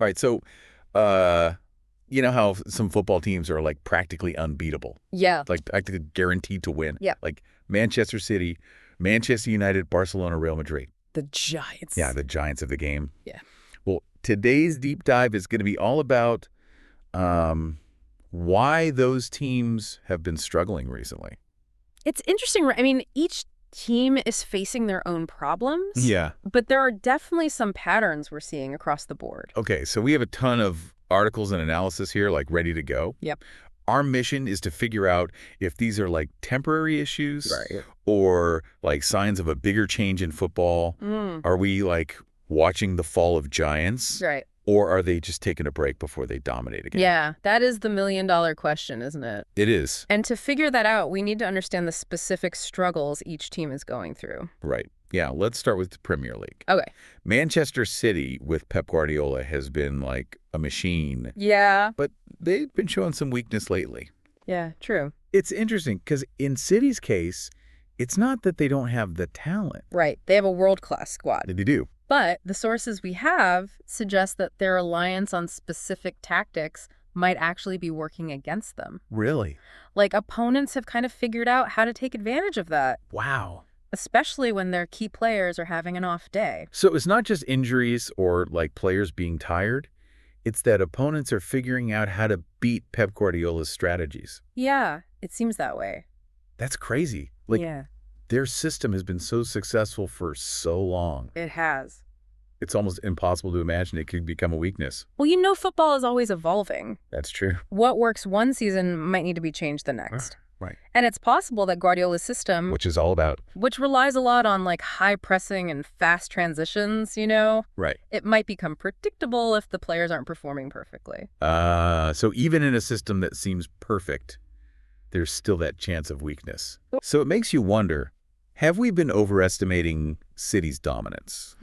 All right, so uh, you know how some football teams are like practically unbeatable, Yeah. like practically guaranteed to win? Yeah. Like Manchester City, Manchester United, Barcelona, Real Madrid. The Giants. Yeah, the giants of the game. Yeah. Well, today's deep dive is going to be all about why those teams have been struggling recently. It's interesting, right? I mean, each team is facing their own problems. Yeah. But there are definitely some patterns we're seeing across the board. Okay, so we have a ton of articles and analysis here, like ready to go. Yep. Our mission is to figure out if these are like temporary issues Right. or like signs of a bigger change in football. Are we like watching the fall of giants? Right. Or are they just taking a break before they dominate again? Yeah, that is the million-dollar question, isn't it? It is. And to figure that out, we need to understand the specific struggles each team is going through. Right. Yeah, let's start with the Premier League. Okay. Manchester City with Pep Guardiola has been like a machine, Yeah. but they've been showing some weakness lately. Yeah, true. It's interesting because in City's case, it's not that they don't have the talent. Right. They have a world-class squad. They do. But the sources we have suggest that their reliance on specific tactics might actually be working against them. Really? Like, opponents have kind of figured out how to take advantage of that, Wow. especially when their key players are having an off day. So it's not just injuries or like players being tired. It's that opponents are figuring out how to beat Pep Guardiola's strategies. Yeah, it seems that way. That's crazy. Like, yeah, their system has been so successful for so long. it has. It's almost impossible to imagine it could become a weakness. Well, you know football is always evolving. That's true. What works one season might need to be changed the next. Right. And it's possible that Guardiola's system, Which is all about. which relies a lot on like high pressing and fast transitions, Right. it might become predictable if the players aren't performing perfectly. So even in a system that seems perfect, there's still that chance of weakness. So it makes you wonder, have we been overestimating City's dominance?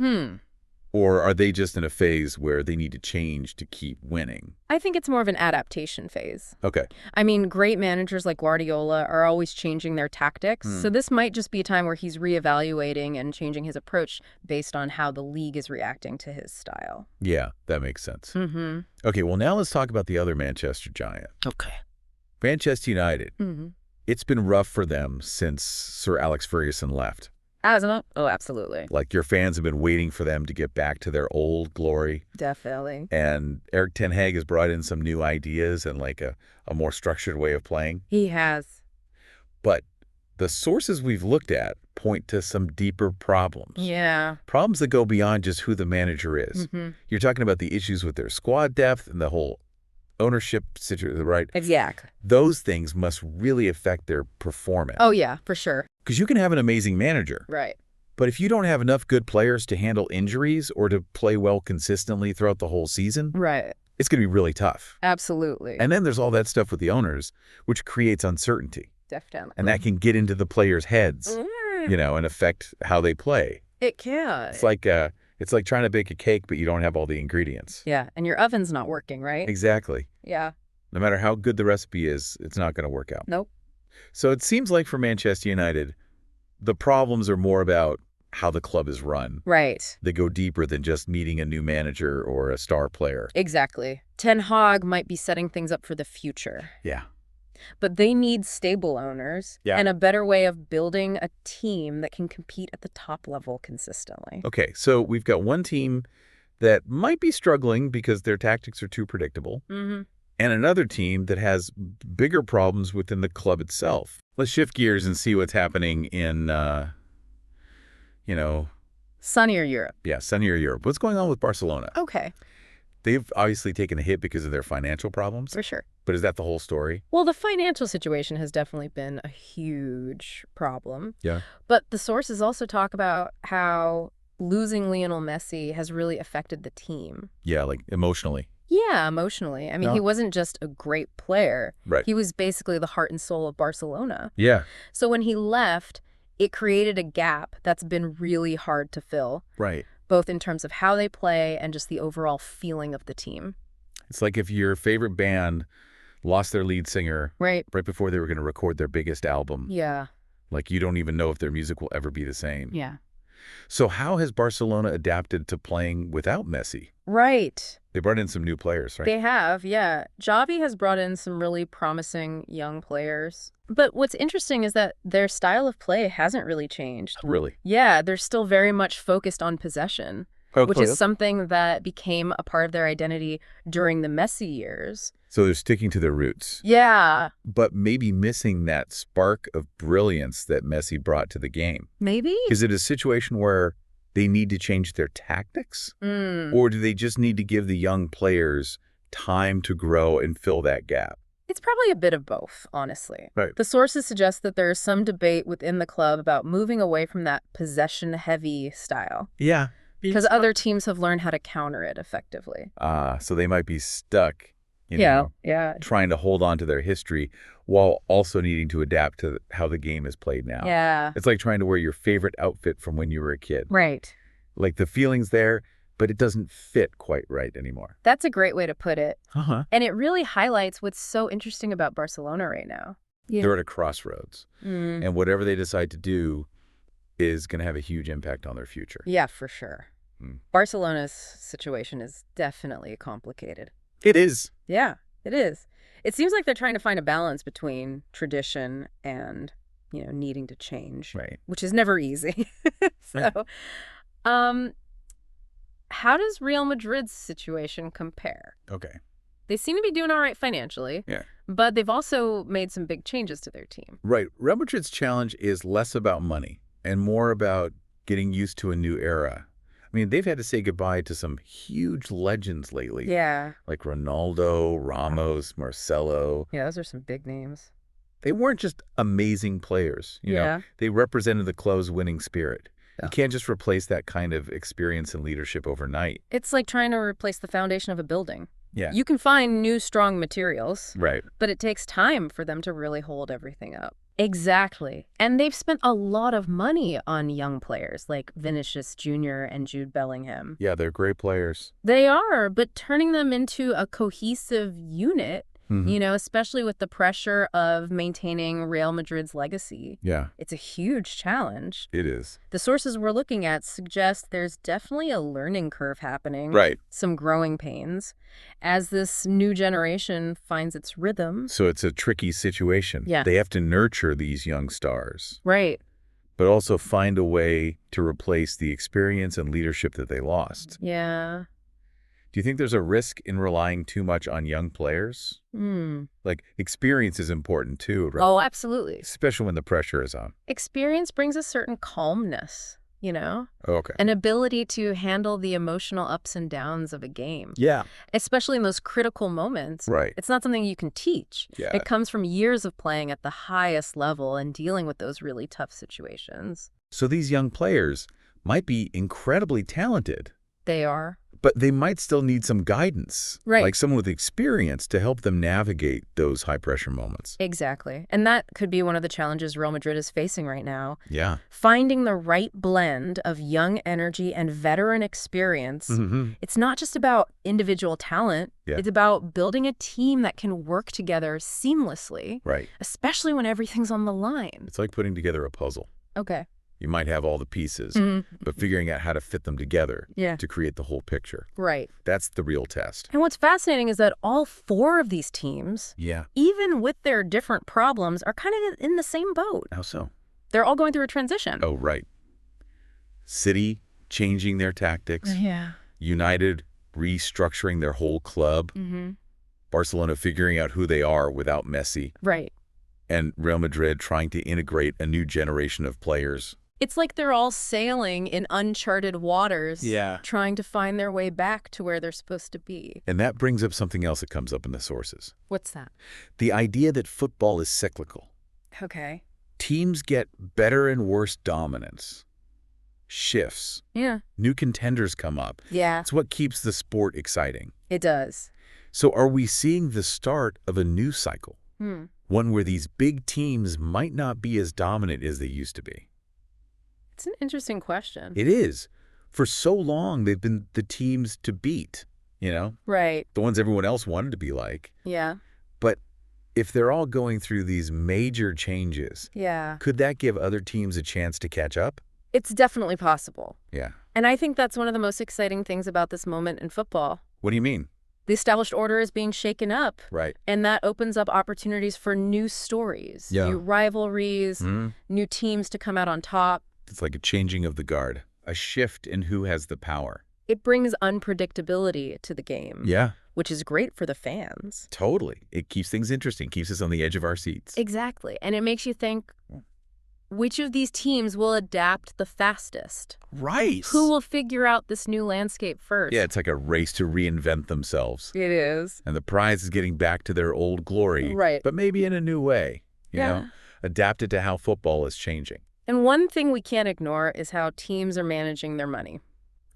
Or are they just in a phase where they need to change to keep winning? I think it's more of an adaptation phase. Okay. I mean, great managers like Guardiola are always changing their tactics, so this might just be a time where he's reevaluating and changing his approach based on how the league is reacting to his style. Yeah, that makes sense. Mm-hmm. Okay, well, now let's talk about the other Manchester giant. Okay. Manchester United. Mm-hmm. It's been rough for them since Sir Alex Ferguson left. Hasn't it? Oh, absolutely. Like, your fans have been waiting for them to get back to their old glory. Definitely. And Eric Ten Hag has brought in some new ideas and like a more structured way of playing. He has. But the sources we've looked at point to some deeper problems. Yeah. Problems that go beyond just who the manager is. Mm-hmm. You're talking about the issues with their squad depth and the whole ownership situation, right? Exactly. Those things must really affect their performance. Oh, yeah, for sure. Because you can have an amazing manager, Right. but if you don't have enough good players to handle injuries or to play well consistently throughout the whole season, Right. it's going to be really tough. Absolutely. And then there's all that stuff with the owners, which creates uncertainty. Definitely. And that can get into the players' heads, and affect how they play. It can. It's like trying to bake a cake, but you don't have all the ingredients. Yeah, and your oven's not working, right? Exactly. Yeah. No matter how good the recipe is, it's not going to work out. Nope. So it seems like for Manchester United, the problems are more about how the club is run. Right. They go deeper than just meeting a new manager or a star player. Exactly. Ten Hag might be setting things up for the future. Yeah. But they need stable owners and a better way of building a team that can compete at the top level consistently. Okay, so we've got one team that might be struggling because their tactics are too predictable, and another team that has bigger problems within the club itself. Let's shift gears and see what's happening in, Sunnier Europe. yeah, sunnier Europe. What's going on with Barcelona? Okay, They've obviously taken a hit because of their financial problems, for sure. but is that the whole story? Well, the financial situation has definitely been a huge problem. Yeah. But the sources also talk about how losing Lionel Messi has really affected the team. Yeah, like emotionally. Yeah, emotionally. I mean, he wasn't just a great player. Right. He was basically the heart and soul of Barcelona. Yeah. So when he left, it created a gap that's been really hard to fill, Right. both in terms of how they play and just the overall feeling of the team. It's like if your favorite band lost their lead singer Right. right before they were going to record their biggest album. Yeah. Like, you don't even know if their music will ever be the same. Yeah. So how has Barcelona adapted to playing without Messi? Right. They brought in some new players, right? They have, yeah. Xavi has brought in some really promising young players. But what's interesting is that their style of play hasn't really changed. Really? Yeah, they're still very much focused on possession, which is something that became a part of their identity during the Messi years. So they're sticking to their roots. Yeah. But maybe missing that spark of brilliance that Messi brought to the game. Maybe? Is it a situation where they need to change their tactics? Or do they just need to give the young players time to grow and fill that gap? It's probably a bit of both, honestly. Right. The sources suggest that there is some debate within the club about moving away from that possession-heavy style. Yeah. Because other teams have learned how to counter it effectively. So they might be stuck, trying to hold on to their history while also needing to adapt to how the game is played now. Yeah. It's like trying to wear your favorite outfit from when you were a kid. Right. Like the feeling's there, but it doesn't fit quite right anymore. That's a great way to put it. Uh-huh. And it really highlights what's so interesting about Barcelona right now. Yeah. They're at a crossroads. And whatever they decide to do is going to have a huge impact on their future. Yeah, for sure. Barcelona's situation is definitely complicated. It is. Yeah, it is. It seems like they're trying to find a balance between tradition and, needing to change. Right. Which is never easy. So, how does Real Madrid's situation compare? Okay. They seem to be doing all right financially. Yeah. But they've also made some big changes to their team. Right. Real Madrid's challenge is less about money and more about getting used to a new era. I mean, they've had to say goodbye to some huge legends lately. Yeah. Like Ronaldo, Ramos, Marcelo. Yeah, those are some big names. They weren't just amazing players. You know, they represented the club's winning spirit. Yeah. You can't just replace that kind of experience and leadership overnight. It's like trying to replace the foundation of a building. Yeah. You can find new, strong materials. Right. But it takes time for them to really hold everything up. Exactly. And they've spent a lot of money on young players like Vinicius Jr. and Jude Bellingham. Yeah, they're great players. They are, but turning them into a cohesive unit, especially with the pressure of maintaining Real Madrid's legacy. Yeah. It's a huge challenge. It is. The sources we're looking at suggest there's definitely a learning curve happening. Right. Some growing pains as this new generation finds its rhythm. So it's a tricky situation. Yeah. They have to nurture these young stars. Right. But also find a way to replace the experience and leadership that they lost. Yeah. Do you think there's a risk in relying too much on young players? Like, experience is important too, right? Oh, absolutely. Especially when the pressure is on. Experience brings a certain calmness, Okay. An ability to handle the emotional ups and downs of a game. Yeah. Especially in those critical moments. Right. It's not something you can teach. Yeah. It comes from years of playing at the highest level and dealing with those really tough situations. So these young players might be incredibly talented. They are. But they might still need some guidance. Right. Like someone with experience to help them navigate those high-pressure moments. Exactly. And that could be one of the challenges Real Madrid is facing right now. Yeah. Finding the right blend of young energy and veteran experience. It's not just about individual talent. Yeah. It's about building a team that can work together seamlessly. Right. Especially when everything's on the line. It's like putting together a puzzle. Okay. You might have all the pieces, but figuring out how to fit them together to create the whole picture. Right. That's the real test. And what's fascinating is that all four of these teams, even with their different problems, are kind of in the same boat. How so? They're all going through a transition. Oh, right. City changing their tactics. Yeah. United restructuring their whole club. Barcelona figuring out who they are without Messi. Right. And Real Madrid trying to integrate a new generation of players. It's like they're all sailing in uncharted waters, trying to find their way back to where they're supposed to be. And that brings up something else that comes up in the sources. What's that? The idea that football is cyclical. Okay. Teams get better and worse dominance. Shifts. Yeah. New contenders come up. Yeah. It's what keeps the sport exciting. It does. So are we seeing the start of a new cycle? One where these big teams might not be as dominant as they used to be? It's an interesting question. It is. For so long, they've been the teams to beat, Right. The ones everyone else wanted to be like. Yeah. But if they're all going through these major changes, Yeah. could that give other teams a chance to catch up? It's definitely possible. Yeah. And I think that's one of the most exciting things about this moment in football. What do you mean? The established order is being shaken up. Right. And that opens up opportunities for new stories, Yeah. new rivalries, new teams to come out on top. It's like a changing of the guard, a shift in who has the power. It brings unpredictability to the game. Yeah. Which is great for the fans. Totally. It keeps things interesting, keeps us on the edge of our seats. Exactly. And it makes you think, which of these teams will adapt the fastest? Right. Who will figure out this new landscape first? Yeah, it's like a race to reinvent themselves. It is. And the prize is getting back to their old glory. Right. But maybe in a new way, you know, adapted to how football is changing. And one thing we can't ignore is how teams are managing their money.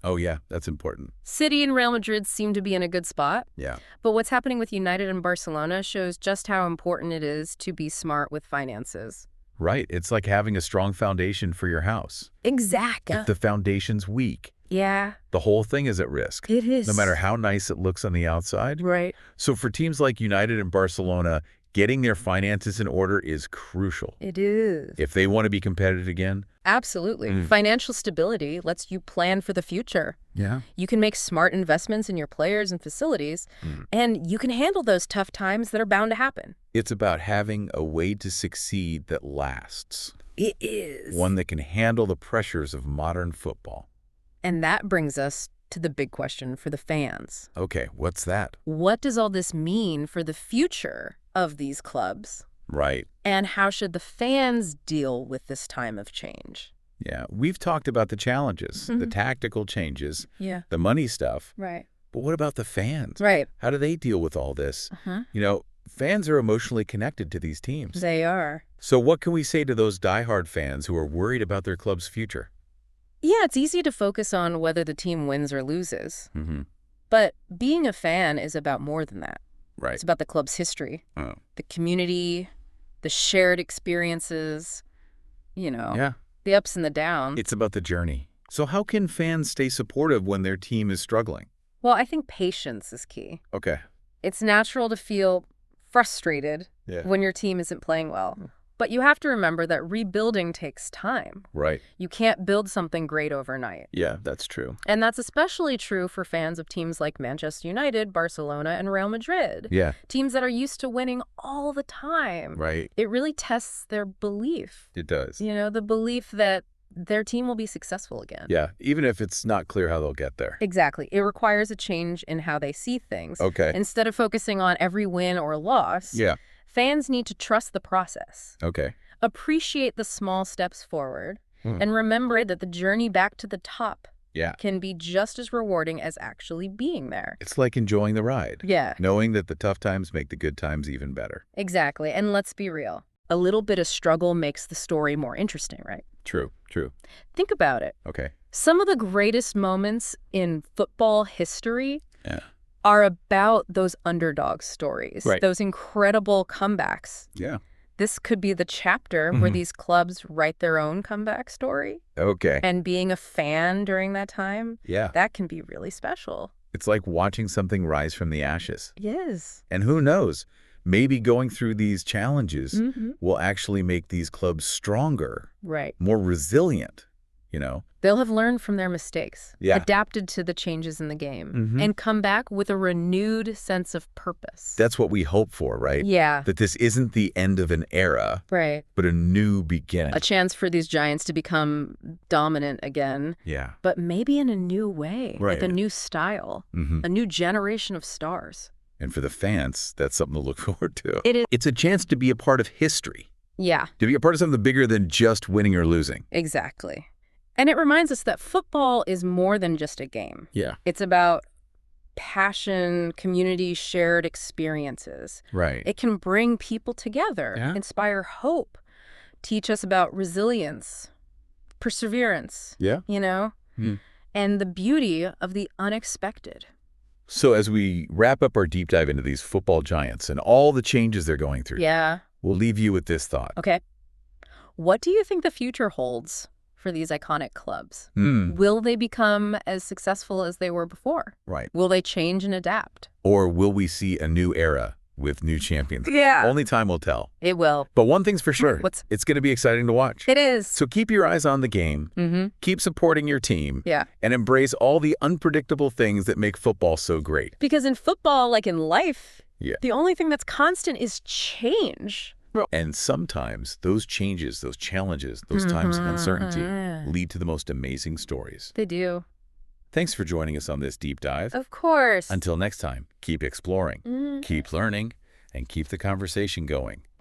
Oh, yeah, that's important. City and Real Madrid seem to be in a good spot. Yeah. But what's happening with United and Barcelona shows just how important it is to be smart with finances. Right. It's like having a strong foundation for your house. Exactly. If the foundation's weak, yeah, the whole thing is at risk. it is. No matter how nice it looks on the outside. Right. So for teams like United and Barcelona, getting their finances in order is crucial. It is. If they want to be competitive again. Absolutely. Financial stability lets you plan for the future. Yeah. You can make smart investments in your players and facilities, and you can handle those tough times that are bound to happen. It's about having a way to succeed that lasts. It is. One that can handle the pressures of modern football. And that brings us to the big question for the fans. Okay, what's that? What does all this mean for the future of these clubs? Right. And how should the fans deal with this time of change? Yeah, we've talked about the challenges, the tactical changes, the money stuff. Right. But what about the fans? Right. How do they deal with all this? You know, fans are emotionally connected to these teams. They are. So what can we say to those diehard fans who are worried about their club's future? Yeah, it's easy to focus on whether the team wins or loses. But being a fan is about more than that. Right. It's about the club's history, the community, the shared experiences, you know, the ups and the downs. It's about the journey. So how can fans stay supportive when their team is struggling? Well, I think patience is key. Okay. It's natural to feel frustrated when your team isn't playing well. But you have to remember that rebuilding takes time. Right. You can't build something great overnight. Yeah, that's true. And that's especially true for fans of teams like Manchester United, Barcelona, and Real Madrid. Yeah. Teams that are used to winning all the time. Right. It really tests their belief. It does. You know, the belief that their team will be successful again. Yeah, even if it's not clear how they'll get there. Exactly. It requires a change in how they see things. Okay. Instead of focusing on every win or loss, fans need to trust the process. Okay. Appreciate the small steps forward, and remember that the journey back to the top can be just as rewarding as actually being there. It's like enjoying the ride. Yeah. Knowing that the tough times make the good times even better. Exactly. And let's be real. A little bit of struggle makes the story more interesting, right? True. Think about it. Okay. Some of the greatest moments in football history are about those underdog stories, those incredible comebacks. Yeah. This could be the chapter where these clubs write their own comeback story. Okay. And being a fan during that time, that can be really special. It's like watching something rise from the ashes. Yes. And who knows, maybe going through these challenges will actually make these clubs stronger, more resilient, you know? They'll have learned from their mistakes, adapted to the changes in the game, and come back with a renewed sense of purpose. That's what we hope for, right? Yeah. That this isn't the end of an era, but a new beginning. A chance for these giants to become dominant again. Yeah. But maybe in a new way, Right. like a new style, a new generation of stars. And for the fans, that's something to look forward to. It is. It's a chance to be a part of history, Yeah, to be a part of something bigger than just winning or losing. exactly. And it reminds us that football is more than just a game. Yeah. It's about passion, community, shared experiences. Right. It can bring people together, inspire hope, teach us about resilience, perseverance, you know, and the beauty of the unexpected. So as we wrap up our deep dive into these football giants and all the changes they're going through, we'll leave you with this thought. Okay. What do you think the future holds for these iconic clubs? Will they become as successful as they were before? Right. Will they change and adapt? Or will we see a new era with new champions. Yeah. Only time will tell. It will. But one thing's for sure. What's... It's going to be exciting to watch. It is. So keep your eyes on the game. Keep supporting your team. Yeah. And embrace all the unpredictable things that make football so great. Because in football, like in life, Yeah. the only thing that's constant is change. And sometimes those changes, those challenges, those times of uncertainty lead to the most amazing stories. They do. Thanks for joining us on this deep dive. Of course. Until next time, keep exploring, keep learning, and keep the conversation going.